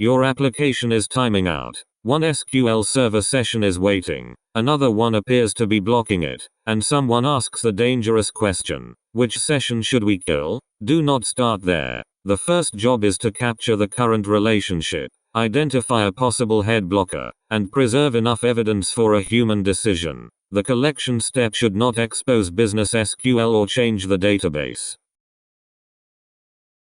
Your application is timing out. One SQL Server session is waiting. Another one appears to be blocking it. And someone asks the dangerous question. Which session should we kill? Do not start there. The first job is to capture the current relationship, identify a possible head blocker, and preserve enough evidence for a human decision. The collection step should not expose business SQL or change the database.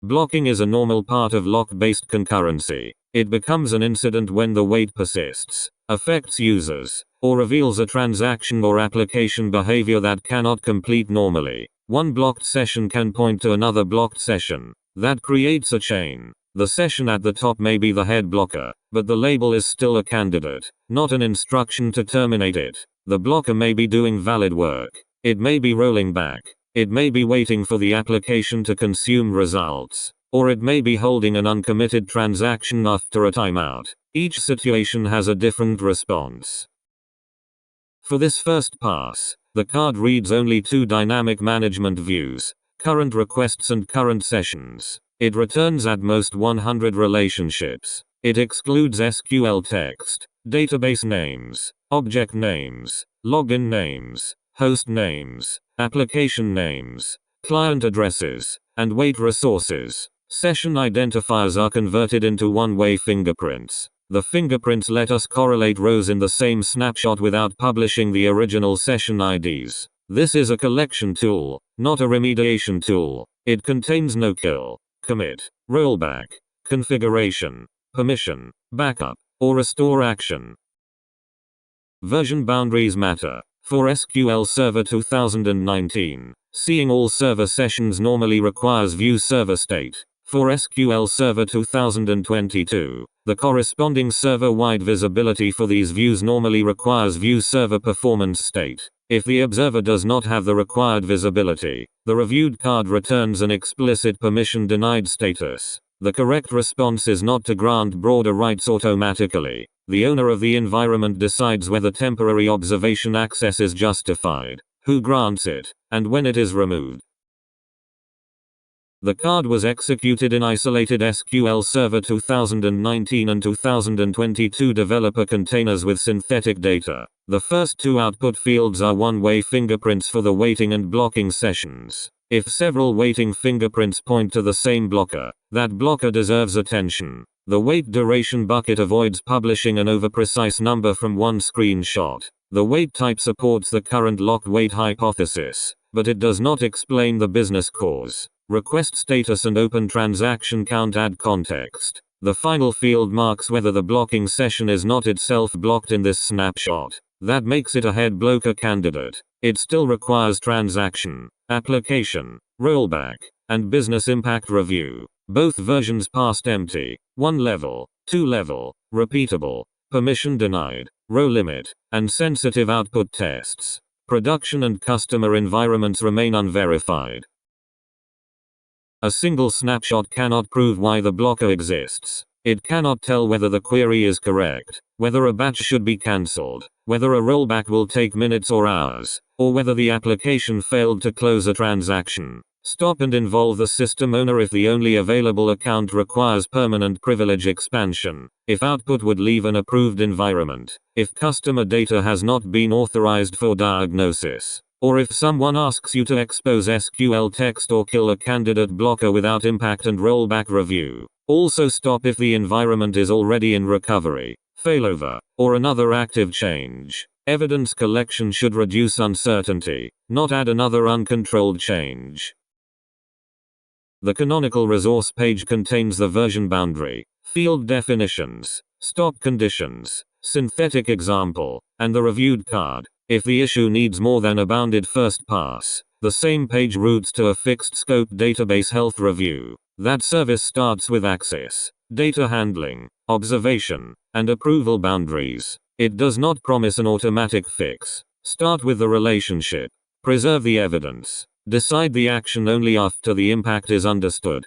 Blocking is a normal part of lock-based concurrency. It becomes an incident when the wait persists, affects users, or reveals a transaction or application behavior that cannot complete normally. One blocked session can point to another blocked session. That creates a chain. The session at the top may be the head blocker, but the label is still a candidate, not an instruction to terminate it. The blocker may be doing valid work. It may be rolling back. It may be waiting for the application to consume results. Or it may be holding an uncommitted transaction after a timeout. Each situation has a different response. For this first pass, the card reads only two dynamic management views, current requests and current sessions. It returns at most 100 relationships. It excludes SQL text, database names, object names, login names, host names, application names, client addresses, and wait resources. Session identifiers are converted into one-way fingerprints. The fingerprints let us correlate rows in the same snapshot without publishing the original session IDs. This is a collection tool, not a remediation tool. It contains no kill, commit, rollback, configuration, permission, backup, or restore action. Version boundaries matter. For SQL Server 2019, seeing all server sessions normally requires view server state. For SQL Server 2022, the corresponding server-wide visibility for these views normally requires view server performance state. If the observer does not have the required visibility, the reviewed card returns an explicit permission denied status. The correct response is not to grant broader rights automatically. The owner of the environment decides whether temporary observation access is justified, who grants it, and when it is removed. The card was executed in isolated SQL Server 2019 and 2022 developer containers with synthetic data. The first two output fields are one-way fingerprints for the waiting and blocking sessions. If several waiting fingerprints point to the same blocker, that blocker deserves attention. The wait duration bucket avoids publishing an over-precise number from one screenshot. The wait type supports the current lock wait hypothesis, but it does not explain the business cause. Request status and open transaction count add context. The final field marks whether the blocking session is not itself blocked in this snapshot. That makes it a head blocker candidate. It still requires transaction, application, rollback, and business impact review. Both versions passed empty. 1 level, 2 level, repeatable, permission denied, row limit, and sensitive output tests. Production and customer environments remain unverified. A single snapshot cannot prove why the blocker exists. It cannot tell whether the query is correct, whether a batch should be cancelled, whether a rollback will take minutes or hours, or whether the application failed to close a transaction. Stop and involve the system owner if the only available account requires permanent privilege expansion, if output would leave an approved environment, if customer data has not been authorized for diagnosis, or if someone asks you to expose SQL text or kill a candidate blocker without impact and rollback review. Also stop if the environment is already in recovery, failover, or another active change. Evidence collection should reduce uncertainty, not add another uncontrolled change. The canonical resource page contains the version boundary, field definitions, stop conditions, synthetic example, and the reviewed card. If the issue needs more than a bounded first pass, the same page routes to a fixed scope database health review. That service starts with access, data handling, observation, and approval boundaries. It does not promise an automatic fix. Start with the relationship. Preserve the evidence. Decide the action only after the impact is understood.